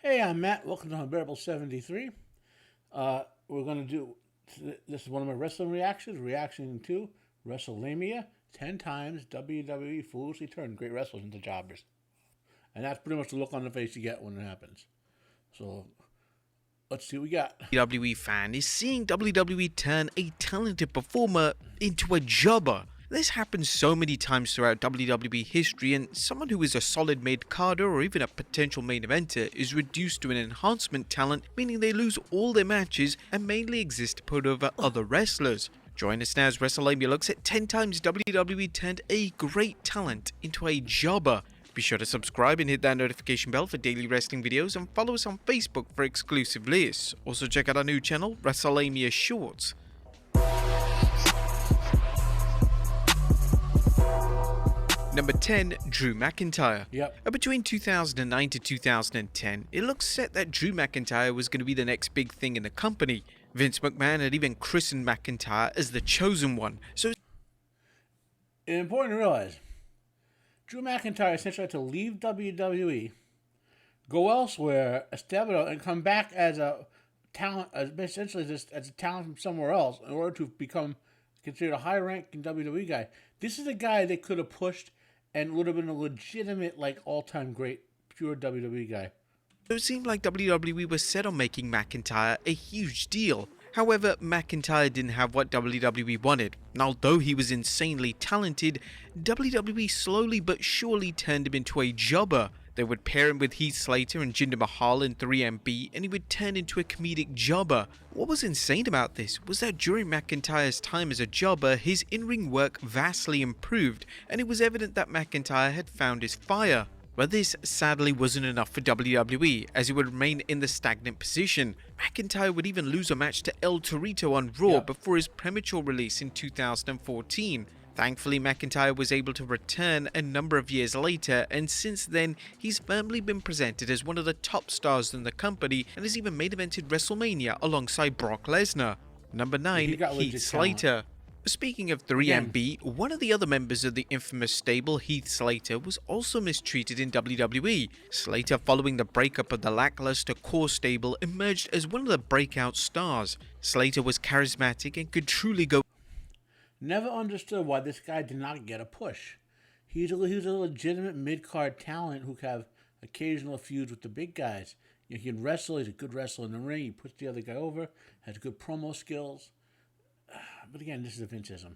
Hey, I'm Matt. Welcome to Unbearable 73. We're going to do, this is one of my wrestling reactions, reaction to Wrestlelamia. 10 times WWE foolishly turned great wrestlers into jobbers. And that's pretty much the look on the face you get when it happens. So, let's see what we got. WWE fan is seeing WWE turn a talented performer into a jobber. This happens so many times throughout WWE history, and someone who is a solid mid-carder or even a potential main eventer is reduced to an enhancement talent, meaning they lose all their matches and mainly exist to put over other wrestlers. Join us now as Wrestlelamia looks at 10 times WWE turned a great talent into a jobber. Be sure to subscribe and hit that notification bell for daily wrestling videos, and follow us on Facebook for exclusive lists. Also check out our new channel, Wrestlelamia Shorts. Number 10, Drew McIntyre. Yep. Between 2009 to 2010, it looks set that Drew McIntyre was going to be the next big thing in the company. Vince McMahon had even christened McIntyre as the chosen one. So it's important to realize, Drew McIntyre essentially had to leave WWE, go elsewhere, establish, and come back as a talent, essentially just as a talent from somewhere else in order to become considered a high-ranking WWE guy. This is a guy they could have pushed and would have been a legitimate, all-time great, pure WWE guy. It seemed like WWE was set on making McIntyre a huge deal. However, McIntyre didn't have what WWE wanted, and although he was insanely talented, WWE slowly but surely turned him into a jobber. They would pair him with Heath Slater and Jinder Mahal in 3MB, and he would turn into a comedic jobber. What was insane about this was that during McIntyre's time as a jobber, his in-ring work vastly improved, and it was evident that McIntyre had found his fire. But this sadly wasn't enough for WWE, as he would remain in the stagnant position. McIntyre would even lose a match to El Torito on Raw before his premature release in 2014. Thankfully, McIntyre was able to return a number of years later, and since then, he's firmly been presented as one of the top stars in the company and has even main evented WrestleMania alongside Brock Lesnar. Number 9, Heath Slater. Speaking of 3MB, one of the other members of the infamous stable, Heath Slater, was also mistreated in WWE. Slater, following the breakup of the lackluster core stable, emerged as one of the breakout stars. Slater was charismatic and could truly go. Never understood why this guy did not get a push. He's a legitimate mid-card talent who can have occasional feuds with the big guys. He can wrestle, he's a good wrestler in the ring, he puts the other guy over, has good promo skills. But again, this is a Vinceism.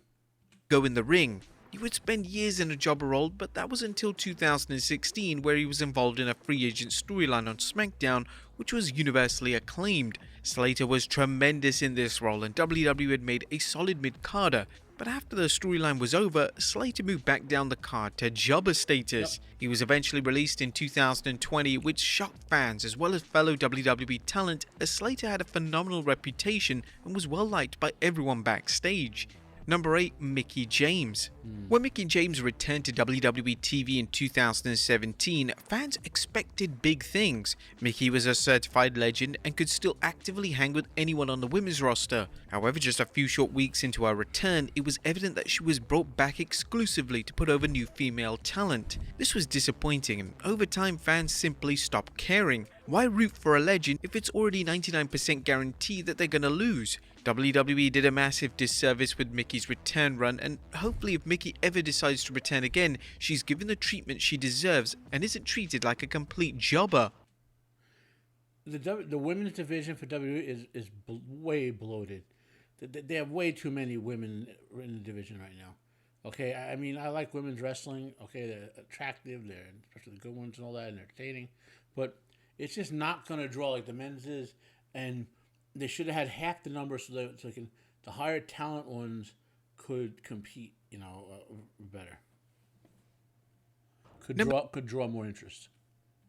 Go in the ring. He would spend years in a jobber role, but that was until 2016, where he was involved in a free agent storyline on SmackDown, which was universally acclaimed. Slater was tremendous in this role, and WWE had made a solid mid-carder. But after the storyline was over, Slater moved back down the card to jobber status. He was eventually released in 2020, which shocked fans as well as fellow WWE talent, as Slater had a phenomenal reputation and was well liked by everyone backstage. Number 8, Mickie James. When Mickie James returned to WWE TV in 2017, fans expected big things. Mickie was a certified legend and could still actively hang with anyone on the women's roster. However, just a few short weeks into her return, it was evident that she was brought back exclusively to put over new female talent. This was disappointing, and over time fans simply stopped caring. Why root for a legend if it's already 99% guaranteed that they're gonna lose? WWE did a massive disservice with Mickie's return run, and hopefully if Mickie ever decides to return again, she's given the treatment she deserves and isn't treated like a complete jobber. The women's division for WWE is way bloated. They have way too many women in the division right now. Okay, I mean, I like women's wrestling. Okay, they're attractive, they're especially the good ones and all that, and entertaining. But it's just not going to draw like the men's is, and they should have had half the number so the higher talent ones could compete, better. Could draw more interest.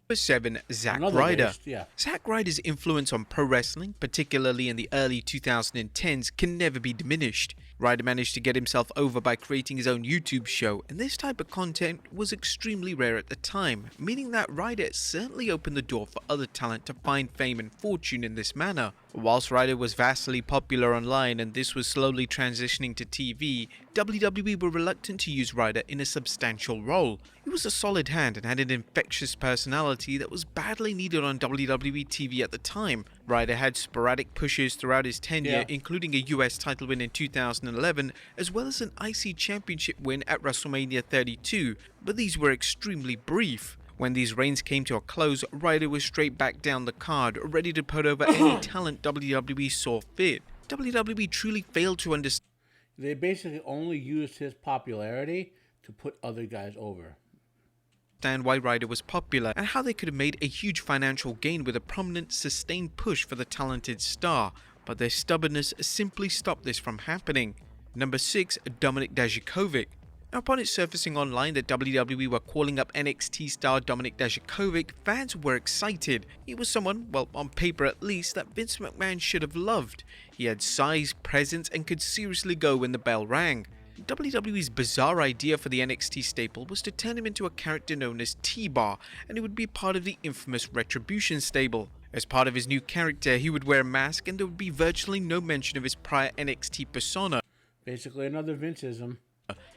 Number 7, Zack Ryder. Zack Ryder's influence on pro wrestling, particularly in the early 2010s, can never be diminished. Ryder managed to get himself over by creating his own YouTube show, and this type of content was extremely rare at the time, meaning that Ryder certainly opened the door for other talent to find fame and fortune in this manner. Whilst Ryder was vastly popular online and this was slowly transitioning to TV, WWE were reluctant to use Ryder in a substantial role. He was a solid hand and had an infectious personality that was badly needed on WWE TV at the time. Ryder had sporadic pushes throughout his tenure, including a US title win in 2011, as well as an IC Championship win at WrestleMania 32, but these were extremely brief. When these reigns came to a close, Ryder was straight back down the card, ready to put over any talent WWE saw fit. WWE truly failed to understand. They basically only used his popularity to put other guys over. Why Ryder was popular and how they could have made a huge financial gain with a prominent, sustained push for the talented star, but their stubbornness simply stopped this from happening. Number 6. Dominic Dejokovic. Now, upon it surfacing online that WWE were calling up NXT star Dominic Dejokovic, fans were excited. He was someone, well, on paper at least, that Vince McMahon should have loved. He had size, presence, and could seriously go when the bell rang. WWE's bizarre idea for the NXT staple was to turn him into a character known as T-Bar, and he would be part of the infamous Retribution stable. As part of his new character, he would wear a mask and there would be virtually no mention of his prior NXT persona. Basically another Vinceism.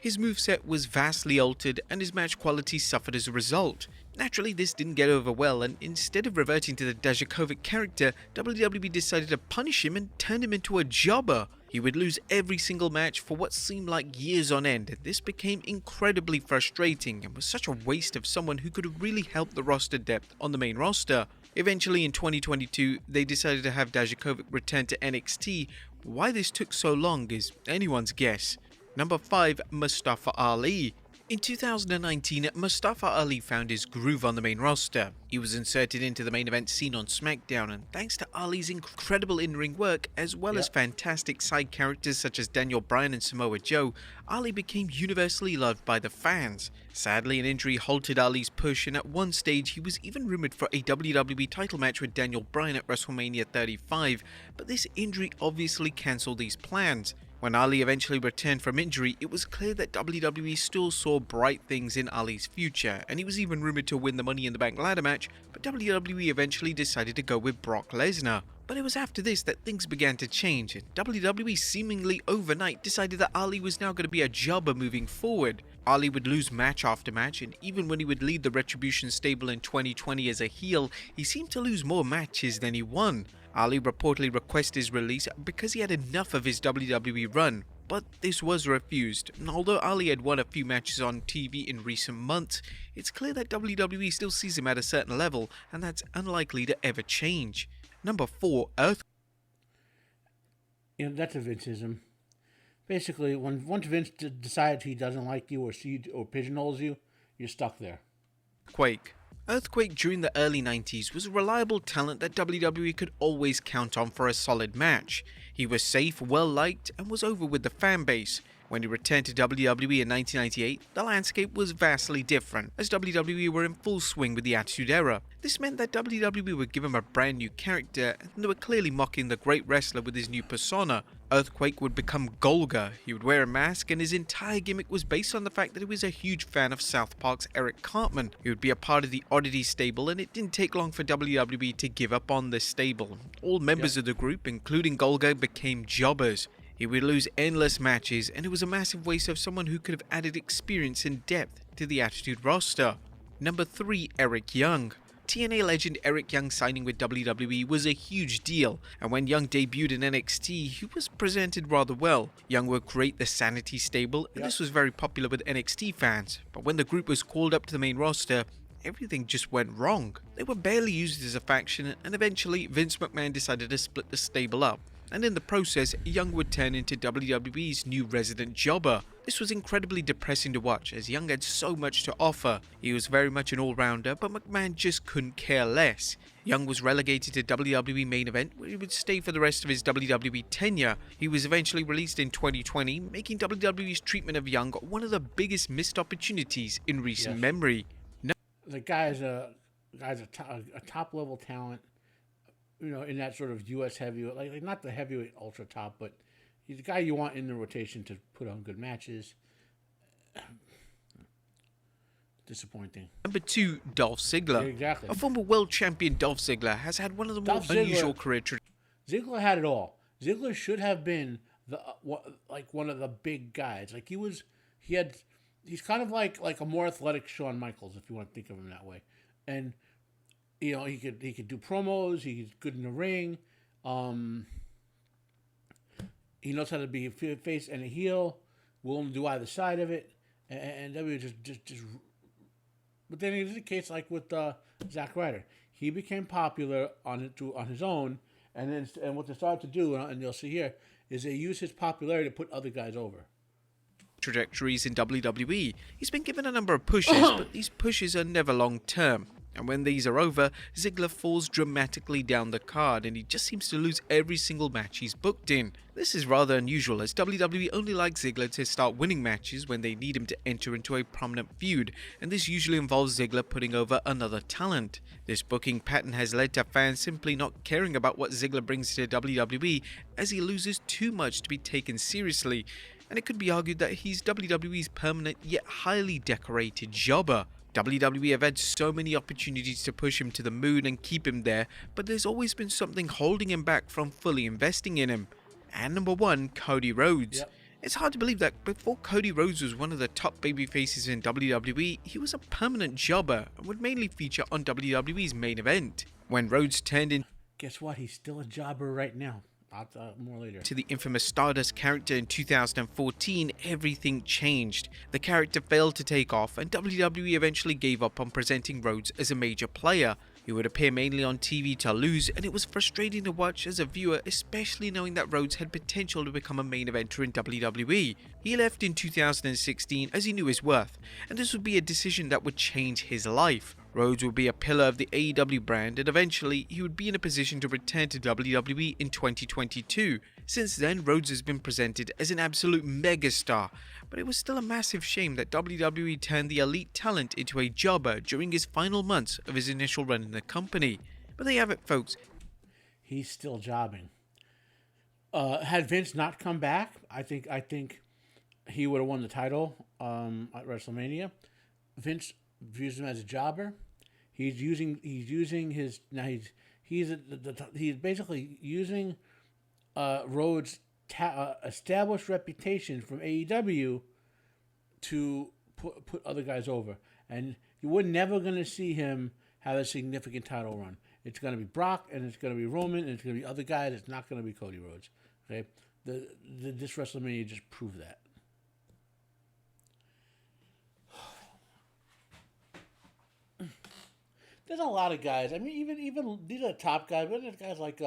His moveset was vastly altered and his match quality suffered as a result. Naturally, this didn't get over well, and instead of reverting to the Dejokovic character, WWE decided to punish him and turn him into a jobber. He would lose every single match for what seemed like years on end, and this became incredibly frustrating and was such a waste of someone who could have really helped the roster depth on the main roster. Eventually in 2022, they decided to have Dejokovic return to NXT. Why this took so long is anyone's guess. Number 5. Mustafa Ali. In 2019, Mustafa Ali found his groove on the main roster. He was inserted into the main event scene on SmackDown, and thanks to Ali's incredible in-ring work, as well as fantastic side characters such as Daniel Bryan and Samoa Joe, Ali became universally loved by the fans. Sadly, an injury halted Ali's push, and at one stage he was even rumored for a WWE title match with Daniel Bryan at WrestleMania 35, but this injury obviously cancelled these plans. When Ali eventually returned from injury, it was clear that WWE still saw bright things in Ali's future, and he was even rumored to win the Money in the Bank ladder match, but WWE eventually decided to go with Brock Lesnar. But it was after this that things began to change, and WWE seemingly overnight decided that Ali was now going to be a jobber moving forward. Ali would lose match after match, and even when he would lead the Retribution stable in 2020 as a heel, he seemed to lose more matches than he won. Ali reportedly requested his release because he had enough of his WWE run, but this was refused. Although Ali had won a few matches on TV in recent months, it's clear that WWE still sees him at a certain level, and that's unlikely to ever change. Number 4. Earth. That's a Vinceism. Basically, once Vince decides he doesn't like you or pigeonholes you, you're stuck there. Earthquake. Earthquake during the early 90s was a reliable talent that WWE could always count on for a solid match. He was safe, well-liked, and was over with the fanbase. When he returned to WWE in 1998, the landscape was vastly different, as WWE were in full swing with the Attitude Era. This meant that WWE would give him a brand new character, and they were clearly mocking the great wrestler with his new persona. Earthquake would become Golga. He would wear a mask, and his entire gimmick was based on the fact that he was a huge fan of South Park's Eric Cartman. He would be a part of the Odysee stable, and it didn't take long for WWE to give up on this stable. All members of the group, including Golga, became jobbers. He would lose endless matches, and it was a massive waste of someone who could have added experience and depth to the Attitude roster. Number 3. Eric Young. TNA legend Eric Young signing with WWE was a huge deal, and when Young debuted in NXT, he was presented rather well. Young would create the Sanity stable, and this was very popular with NXT fans, but when the group was called up to the main roster, everything just went wrong. They were barely used as a faction, and eventually Vince McMahon decided to split the stable up. And in the process, Young would turn into WWE's new resident jobber. This was incredibly depressing to watch, as Young had so much to offer. He was very much an all-rounder, but McMahon just couldn't care less. Young was relegated to WWE Main Event, where he would stay for the rest of his WWE tenure. He was eventually released in 2020, making WWE's treatment of Young one of the biggest missed opportunities in recent memory. The guy's a top-level talent. In that sort of U.S. heavyweight, like not the heavyweight ultra top, but He's the guy you want in the rotation to put on good matches. Disappointing. Number 2, Dolph Ziggler. Yeah, exactly. A former world champion, Dolph Ziggler has had one of the more unusual career Ziggler had it all. Ziggler should have been one of the big guys. Like he's kind of like a more athletic Shawn Michaels, if you want to think of him that way. And he could do promos. He's good in the ring. He knows how to be a face and a heel. Willing to do either side of it. And W just. But then it's the case like with Zack Ryder. He became popular on his own, and what they started to do, and you'll see here, is they use his popularity to put other guys over. Trajectories in WWE. He's been given a number of pushes, but these pushes are never long term. And when these are over, Ziggler falls dramatically down the card and he just seems to lose every single match he's booked in. This is rather unusual, as WWE only like Ziggler to start winning matches when they need him to enter into a prominent feud, and this usually involves Ziggler putting over another talent. This booking pattern has led to fans simply not caring about what Ziggler brings to WWE, as he loses too much to be taken seriously, and it could be argued that he's WWE's permanent yet highly decorated jobber. WWE have had so many opportunities to push him to the moon and keep him there, but there's always been something holding him back from fully investing in him. And number 1, Cody Rhodes. Yep. It's hard to believe that before Cody Rhodes was one of the top babyfaces in WWE, he was a permanent jobber and would mainly feature on WWE's main event. When Rhodes turned in, guess what? He's still a jobber right now. I'll talk more later. To the infamous Stardust character in 2014, everything changed. The character failed to take off, and WWE eventually gave up on presenting Rhodes as a major player. He would appear mainly on TV to lose, and it was frustrating to watch as a viewer, especially knowing that Rhodes had potential to become a main eventer in WWE. He left in 2016 as he knew his worth, and this would be a decision that would change his life. Rhodes would be a pillar of the AEW brand, and eventually he would be in a position to return to WWE in 2022. Since then, Rhodes has been presented as an absolute megastar, but it was still a massive shame that WWE turned the elite talent into a jobber during his final months of his initial run in the company. But there you have it, folks. He's still jobbing. Had Vince not come back, I think he would have won the title at WrestleMania. Vince views him as a jobber. He's basically using Rhodes' established reputation from AEW to put other guys over, and we're never going to see him have a significant title run. It's going to be Brock, and it's going to be Roman, and it's going to be other guys. It's not going to be Cody Rhodes. Okay, this WrestleMania just proved that. There's a lot of guys. I mean, even these are the top guys. But there's guys like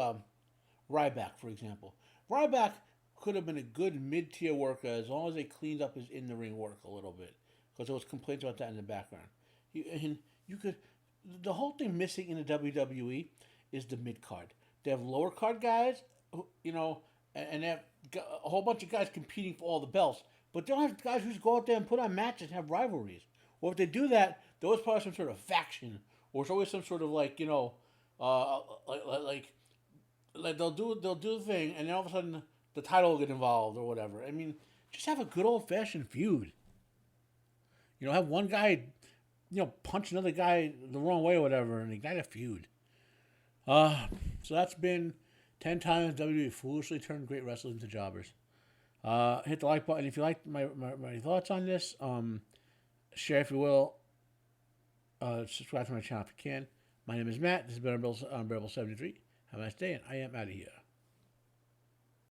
Ryback, for example. Ryback could have been a good mid-tier worker as long as they cleaned up his in-the-ring work a little bit, because there was complaints about that in the background. The whole thing missing in the WWE is the mid-card. They have lower-card guys, and they have a whole bunch of guys competing for all the belts, but they don't have guys who just go out there and put on matches and have rivalries. Or if they do that, there was probably some sort of faction. Or it's always some sort of like they'll do the thing, and then all of a sudden the title will get involved or whatever. I mean, just have a good old fashioned feud. Have one guy, punch another guy the wrong way or whatever, and ignite a feud. So that's been 10 times WWE foolishly turned great wrestlers into jobbers. Hit the like button if you like my thoughts on this. Share if you will. Subscribe to my channel if you can. My name is Matt. This has been Unbearable 73. Have a nice day, and I am out of here.